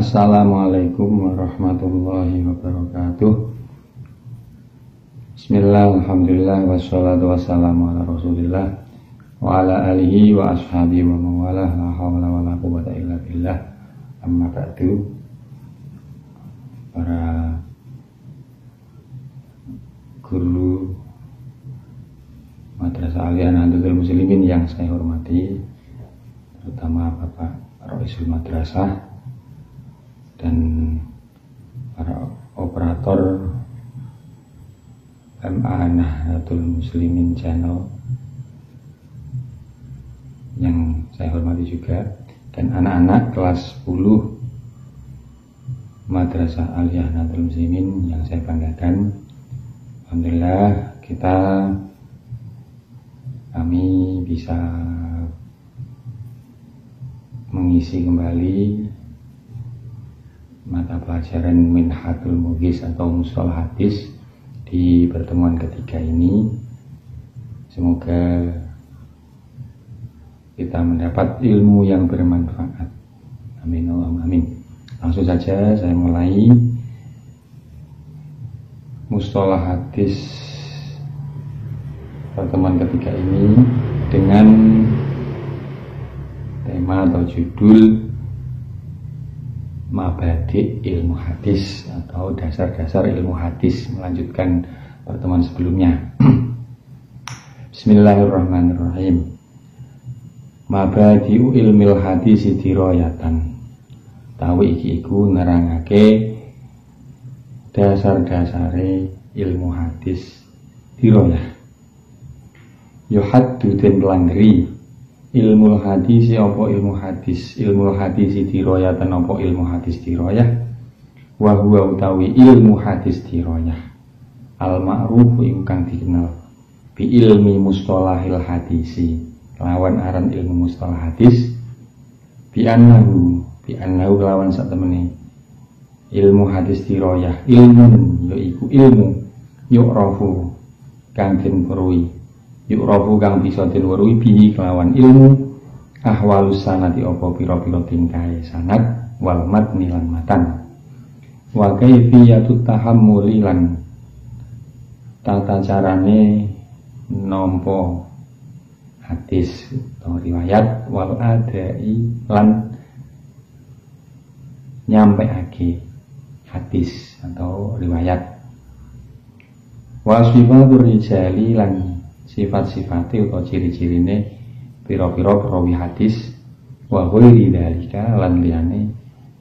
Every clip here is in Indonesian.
Assalamualaikum warahmatullahi wabarakatuh. Bismillah, alhamdulillah, wassalatu wassalamu ala rasulillah wa ala alihi wa ashabihi wa mawalah, la hawla wa la quwwata illa billah. Amma ba'du. Para guru Madrasah Aliyah Nahdlatul Muslimin yang saya hormati, terutama Bapak Roisul Madrasah dan para operator MA Nahdlatul Muslimin Channel yang saya hormati juga, dan anak-anak kelas 10 Madrasah Aliyah Nahdlatul Muslimin yang saya banggakan. Alhamdulillah kami bisa mengisi kembali mata pelajaran Minhatul Mughis atau Mustalah Hadis di pertemuan ketiga ini. Semoga kita mendapat ilmu yang bermanfaat. Amin Allahumma amin. Langsung saja saya mulai Mustalah Hadis pertemuan ketiga ini dengan tema atau judul Mabadi ilmu hadis atau dasar-dasar ilmu hadis, melanjutkan pertemuan sebelumnya. Bismillahirrahmanirrahim. Mabadi'u ilmil hadis dirayatan. Tawi iki iku nerangake dasar-dasare ilmu hadis dirayah. Yuhaddu den langgeri ilmu hadis apa ilmu hadis, ilmu hadis dirayatan apa ilmu hadis dirayah, wa huwa utawi ilmu hadis dirayah al ma'ruf ingkang dikenal bi ilmi mustalahil hadisi lawan aran ilmu mustalah hadis bi annahu lawan sak temene ilmu hadis dirayah ilmun yaiku ilmu yu'rafu kang den weruhi, yu'rafu kang bisa den weruhi bihi kelawan ilmu ahwalus sanati apa pira-pira tingkahe sanad wal matni lan matan wa kaifiyatut tahammuli lan tata carane nampa hadis atau riwayat wal adai lan nyampeake hadis atau riwayat wa sifatur rijali lan sifat-sifatnya atau ciri-cirine pira-pira perawi hadis wa ghairi dzalika lan liyane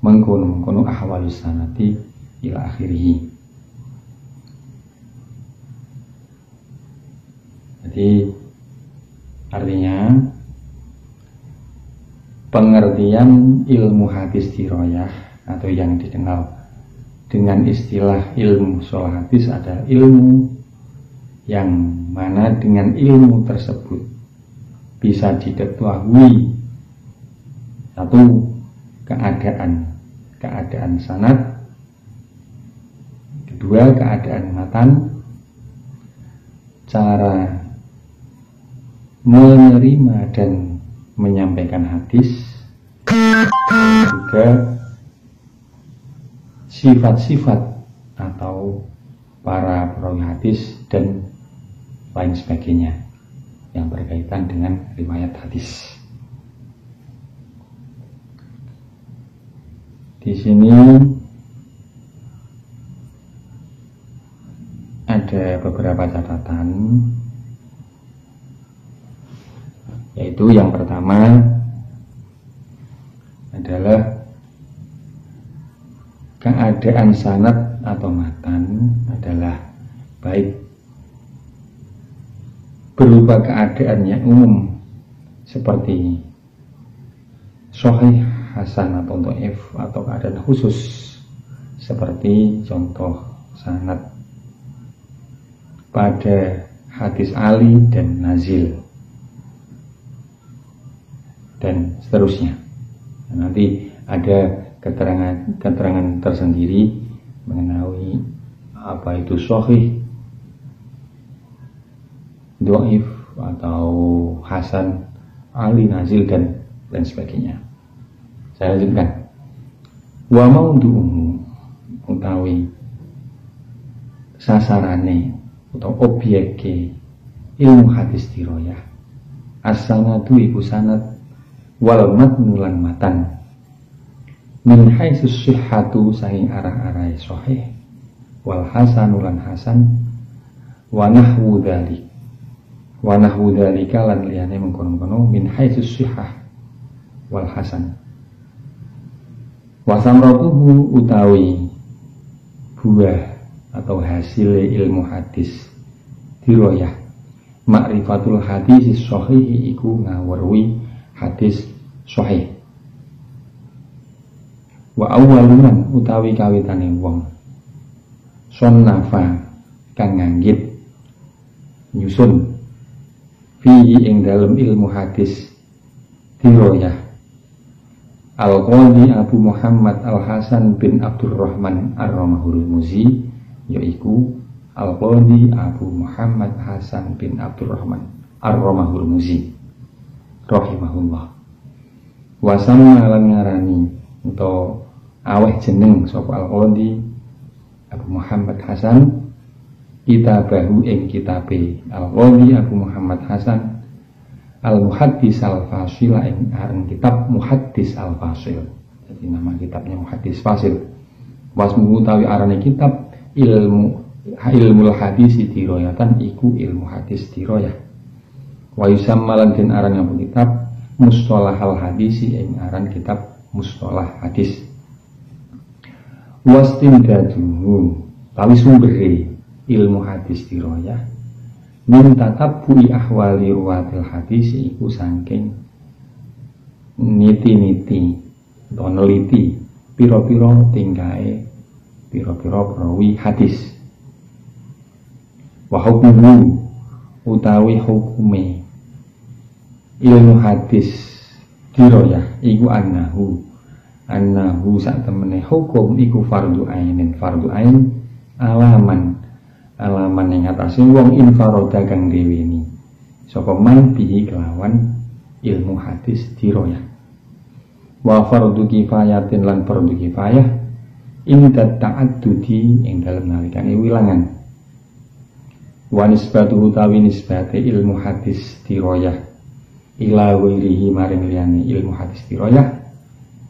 mengkono-mengkono ahwalus sanati ila akhirih. Jadi artinya pengertian ilmu hadis dirayah atau yang dikenal dengan istilah ilmu mustalah hadis adalah ilmu yang mana dengan ilmu tersebut bisa diketahui satu keadaan sanad, kedua keadaan matan, cara menerima dan menyampaikan hadis, juga sifat-sifat atau para perawi hadis dan lain sebagainya yang berkaitan dengan riwayat hadis. Di sini ada beberapa catatan, yaitu yang pertama adalah keadaan sanad atau matan adalah baik berupa keadaan yang umum seperti sahih, hasan atau dhaif, atau keadaan khusus seperti contoh sanad pada hadis Ali dan Nazil dan seterusnya. Nanti ada keterangan tersendiri mengenai apa itu sahih, dhaif atau hasan, Ali, Nazil dan sebagainya. Saya lanjutkan. Wa maudhu'uhu utawi sasarane atau objeke ilmu hadis dirayah as-sanadu iku sanad wal matnu lan matan min haitsus sihhatu saking arah-arahe sahih wal hasanu lan hasan wa nahwu dzalika lan liyane mengkono-kono min haitsus sihhah wal hasan wa samratuhu utawi buah atau hasil ilmu hadis dirayah ma'rifatul hadis sahih iku ngawruhi hadis sahih wa awwaluman utawi kawitane wong sonnafa kang nganggit nyusun fihi ing dalem ilmu hadis dirayah Al-Qadhi Abu Muhammad Al-Hasan bin Abdurrahman Ar-Ramahurmuzi yaiku Al-Qadhi Abu Muhammad Hasan bin Abdurrahman Ar-Ramahurmuzi rahimahullah wa sama lan ngarani utawa aweh jeneng sapa Al-Qadhi Abu Muhammad Hasan kitabahu ing kitabe Al-Qadhi Abu Muhammad Hasan Al-Muhaddis Al-Fasil ing aran kitab Muhaddis Al-Fasil. Jadi nama kitabnya Muhaddis Fasil. Wasmu utawi arane kitab ilmu hadis dirayatan iku ilmu hadis dirayah. Wa yusamma lan den aran apa kitab Mustalahal Hadis ing aran kitab Mustalah Hadis. Wastindaduhu tawi sumbere ilmu hadis dirayah min tatabbu'i ahwali ruwatil hadis iku saking niti-niti atau neliti pira-pira tingkae pira-pira perawi hadis wa hukmuhu utawi hukume ilmu hadis dirayah iku annahu sak temene hukum iku fardu ain alaman yang atase wong infaroda kang deweni sapa man bihi kelawan ilmu hadis dirayah wa fardu kifayatin lan fardu kifayah inda ta'addudi ing dalem nalikane wilangan wa nisbatu utawi nisbate ilmu hadis dirayah ila wirihi maring liyane ilmu hadis dirayah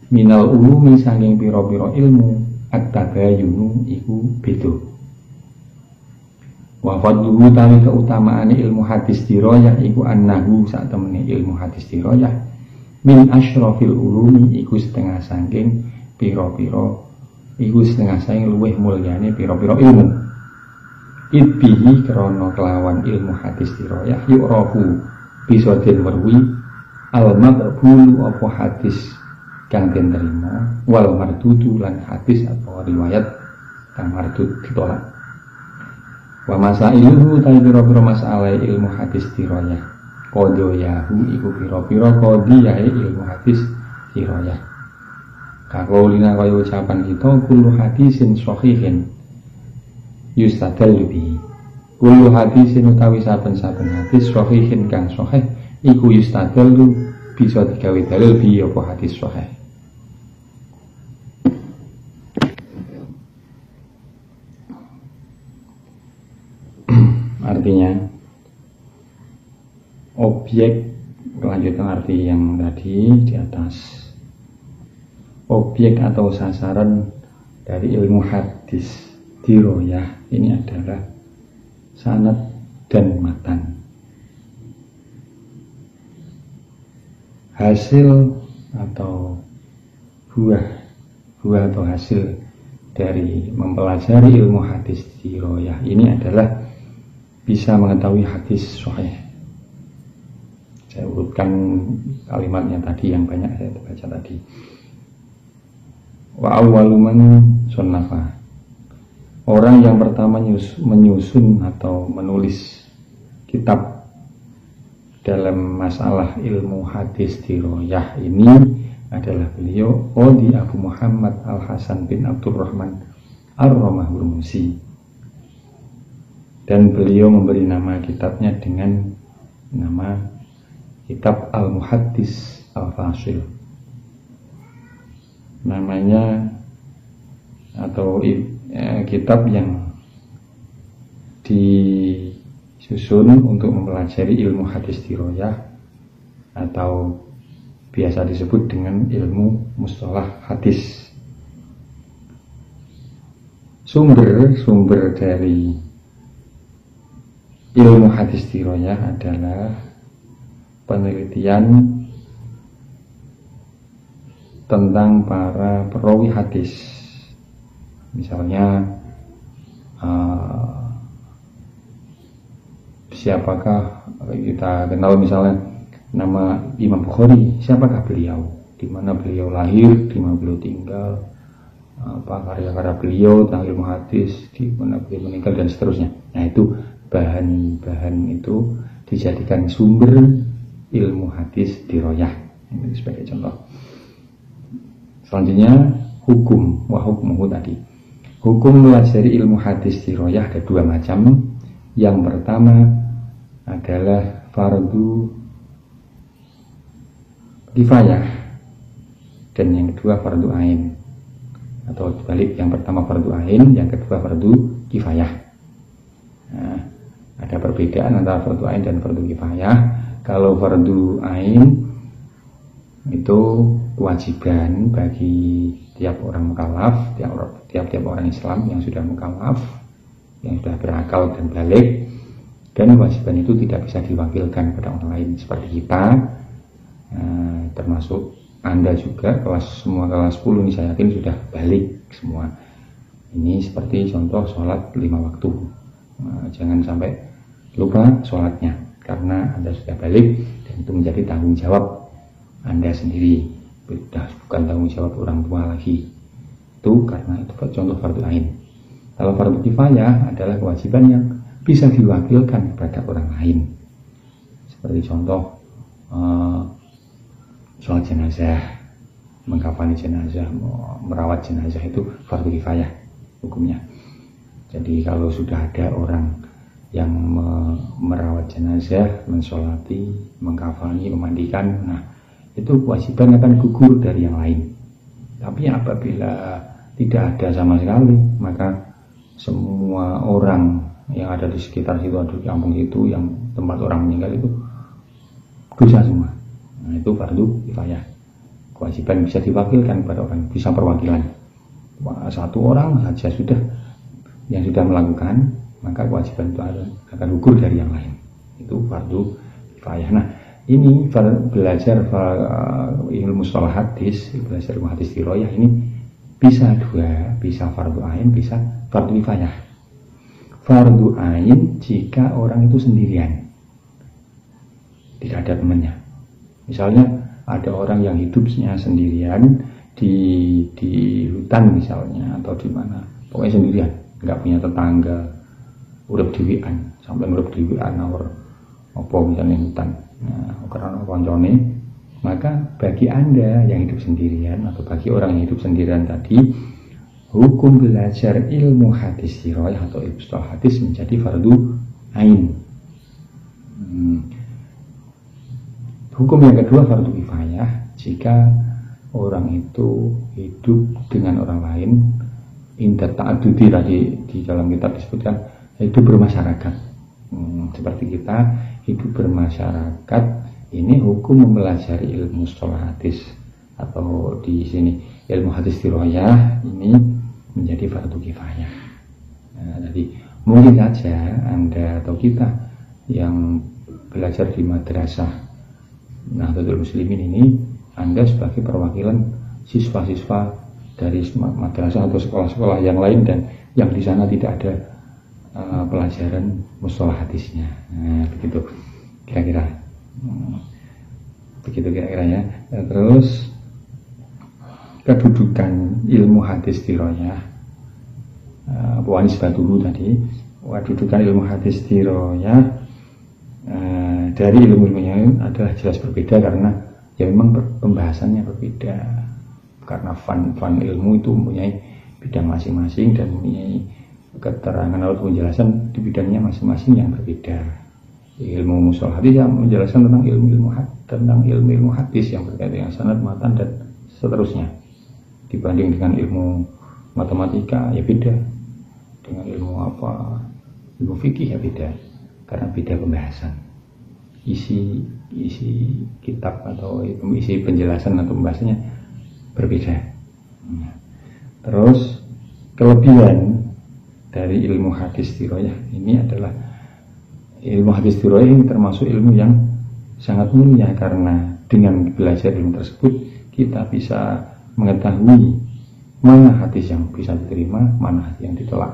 minal ulumi saking pira-pira ilmu at-tabayunu iku beda wa fadluhu tawi keutamaane ilmu hadis dirayah iku annahu sak temene ilmu hadis dirayah min asyrafil ulumi iku setengah saking pira-pira iku setengah saking luweh mulyane pira-pira ilmu idbihi krana kelawan ilmu hadis dirayah yu'rafu bisa den weruhi al maqbulu apa hadis kang den terima wal mardudu lan hadis atau riwayat kang mardud ditolak wa masailuhu ta'i pira-pira masalah ilmu hadis dirayah qadhiyahu iku pira-pira qadhiyah ilmu hadis dirayah kaqaulina kaya ucapan kita kullu hadisin sahihin yustadallu bihi kullu hadisin utawi saben-saben hadis sahihin kang sahih iku yustadallu bisa digawe dalil bi apa hadis sahih. Artinya objek kelanjutan arti yang tadi di atas, objek atau sasaran dari ilmu hadis dirayah ini adalah sanad dan matan. Hasil atau buah atau hasil dari mempelajari ilmu hadis dirayah ini adalah bisa mengetahui hadis sahih. Saya urutkan kalimatnya tadi yang banyak saya baca tadi. Wa awwaluman sunnafa, orang yang pertama menyusun atau menulis kitab dalam masalah ilmu hadis dirayah ini adalah beliau Qadhi Abu Muhammad Al-Hasan bin Abdurrahman Ar-Ramahurmuzi, dan beliau memberi nama kitabnya dengan nama kitab Al-Muhaddis Al-Fasil. Namanya atau kitab yang disusun untuk mempelajari ilmu hadis diroyah atau biasa disebut dengan ilmu mustalah hadis. Sumber dari ilmu hadis diroyah adalah penelitian tentang para perawi hadis. Misalnya siapakah kita kenal, misalnya nama Imam Bukhari, siapakah beliau, di mana beliau lahir, di mana beliau tinggal, apa karya-karya beliau tentang ilmu hadis, di mana beliau meninggal, dan seterusnya. Nah, itu bahan-bahan itu dijadikan sumber ilmu hadis diroyah. Ini sebagai contoh. Selanjutnya hukum, hukmuhu tadi. Hukum mempelajari ilmu hadis diroyah ada dua macam. Yang pertama adalah fardu kifayah, dan yang kedua fardu ain. Atau balik, yang pertama fardu ain, yang kedua fardu kifayah. Nah, ada perbedaan antara fardu ain dan fardu kifayah. Kalau fardu ain itu kewajiban bagi tiap orang mukallaf, tiap orang Islam yang sudah mukallaf, yang sudah berakal dan balik, dan kewajiban itu tidak bisa diwakilkan pada orang lain. Seperti kita, termasuk Anda juga, semua kelas 10 ini saya yakin sudah balik semua. Ini seperti contoh sholat 5 waktu. Jangan sampai lupa sholatnya, karena Anda sudah balik dan itu menjadi tanggung jawab Anda sendiri, bukan tanggung jawab orang tua lagi. Itu karena itu contoh fardu ain. Kalau fardu kifayah adalah kewajiban yang bisa diwakilkan kepada orang lain. Seperti contoh sholat jenazah, mengkafani jenazah, merawat jenazah, itu fardu kifayah hukumnya. Jadi kalau sudah ada orang yang merawat jenazah, mensolati, mengkafani, memandikan, nah itu kewajiban akan gugur dari yang lain. Tapi apabila tidak ada sama sekali, maka semua orang yang ada di sekitar situ, ada di kampung itu, yang tempat orang meninggal itu dosa semua. Nah, itu fardu kifayah. Kewajiban bisa diwakilkan kepada orang, bisa perwakilan. Satu orang saja sudah yang sudah melakukan, maka kewajiban itu akan gugur dari yang lain. Itu fardu kifayah. Nah, ini belajar ilmu mustalah hadis, belajar ilmu hadis diroyah ini bisa dua, bisa fardu ain, bisa fardu kifayah. Fardu ain jika orang itu sendirian, tidak ada temannya. Misalnya ada orang yang hidupnya sendirian di hutan misalnya, atau di mana, pokoknya sendirian, nggak punya tetangga, urip dhewean, sampai urip dhewean awor apa misalnya hutan. Nah, karena koncone, maka bagi Anda yang hidup sendirian atau bagi orang yang hidup sendirian tadi, hukum belajar ilmu hadis diroyah atau ilmu mustalah hadis menjadi fardu ain. Hukum yang kedua fardu kifayah jika orang itu hidup dengan orang lain, inda ta'adudi tadi di dalam kitab disebutkan, hidup bermasyarakat. Seperti kita hidup bermasyarakat, ini hukum mempelajari ilmu mustalah hadis atau di sini ilmu hadis diroyah ini menjadi fardu kifayah. Nah, jadi mungkin saja Anda atau kita yang belajar di madrasah Nahdlatul Muslimin ini, Anda sebagai perwakilan siswa-siswa dari madrasah atau sekolah-sekolah yang lain dan yang di sana tidak ada pelajaran mustalah hadisnya. Nah, begitu kira-kira. Begitu kira-kira ya. Terus kedudukan ilmu hadis diroyah, Abu Anis Batulu tadi, kedudukan ilmu hadis diroyah dari ilmu-ilmunya adalah jelas berbeda, karena ya memang pembahasannya berbeda, karena fan ilmu itu mempunyai bidang masing-masing dan mempunyai keterangan atau penjelasan di bidangnya masing-masing yang berbeda. Ilmu mustalah hadis yang menjelaskan tentang ilmu hadis yang berkaitan dengan sanad, matan dan seterusnya, dibanding dengan ilmu matematika ya beda, dengan ilmu apa, ilmu fikih ya beda, karena beda pembahasan, isi kitab atau isi penjelasan atau pembahasannya berbeda. Terus kelebihan dari ilmu hadis diroyah ini adalah ilmu hadis diroyah ini termasuk ilmu yang sangat mulia, karena dengan belajar ilmu tersebut kita bisa mengetahui mana hadis yang bisa diterima, mana hadis yang ditolak,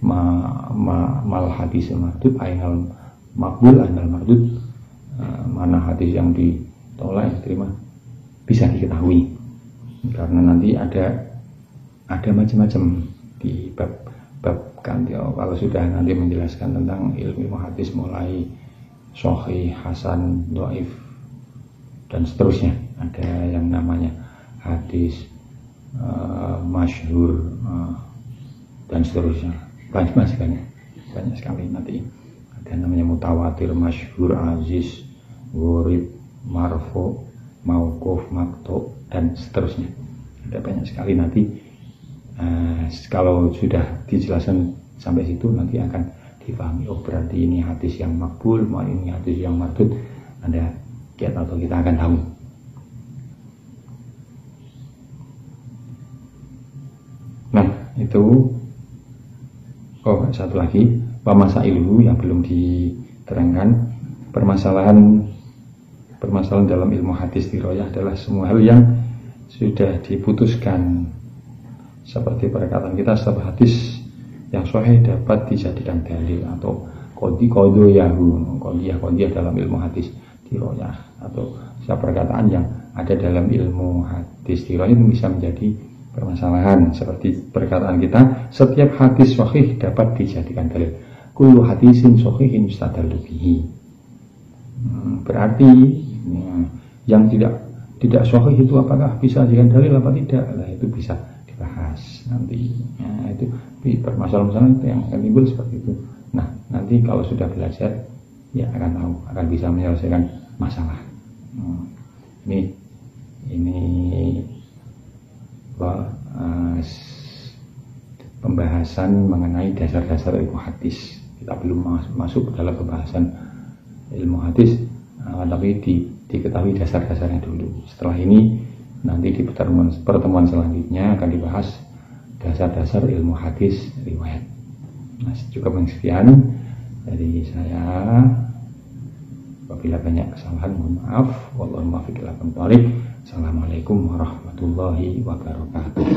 mal hadis mardud ainal makbul ainal mardud, mana hadis yang ditolak yang diterima bisa diketahui, karena nanti ada macam-macam di bab kalau sudah nanti menjelaskan tentang ilmu hadis mulai sahih, hasan, dhaif dan seterusnya. Ada yang namanya hadis masyhur dan seterusnya, banyak sekali. Nanti ada namanya mutawatir, masyhur, aziz, gharib, marfu, mauquf, maqtu dan seterusnya. Ada banyak sekali nanti. Kalau sudah dijelaskan sampai situ nanti akan dipahami, oh berarti ini hadis yang makbul, ini hadis yang mardud. Anda kita akan tahu. Nah itu, satu lagi pamasailuhu yang belum diterangkan. Permasalahan dalam ilmu hadis diroyah adalah semua hal yang sudah diputuskan, seperti perkataan kita, setiap hadis yang sahih dapat dijadikan dalil, atau qadiyah dalam ilmu hadis diroyah, atau setiap perkataan yang ada dalam ilmu hadis diroyah itu bisa menjadi permasalahan, seperti perkataan kita, setiap hadis sahih dapat dijadikan dalil, kullu hadisin sahihin yustadallu bihi. Berarti yang tidak sahih itu apakah bisa dijadikan dalil apa tidak? Nah, itu bisa bahas nanti. Nah, itu permasalahan yang akan timbul seperti itu. Nah, nanti kalau sudah belajar ya akan tahu, akan bisa menyelesaikan masalah. Ini pembahasan mengenai dasar-dasar ilmu hadis. Kita belum masuk ke dalam pembahasan ilmu hadis, tapi diketahui dasar-dasarnya dulu. Setelah ini nanti di pertemuan selanjutnya akan dibahas dasar-dasar ilmu hadis riwayat. Nah, cukup sekian dari saya. Apabila banyak kesalahan mohon maaf. Wallahu muwaffiq ila aqwamit thoriq. Assalamualaikum warahmatullahi wabarakatuh.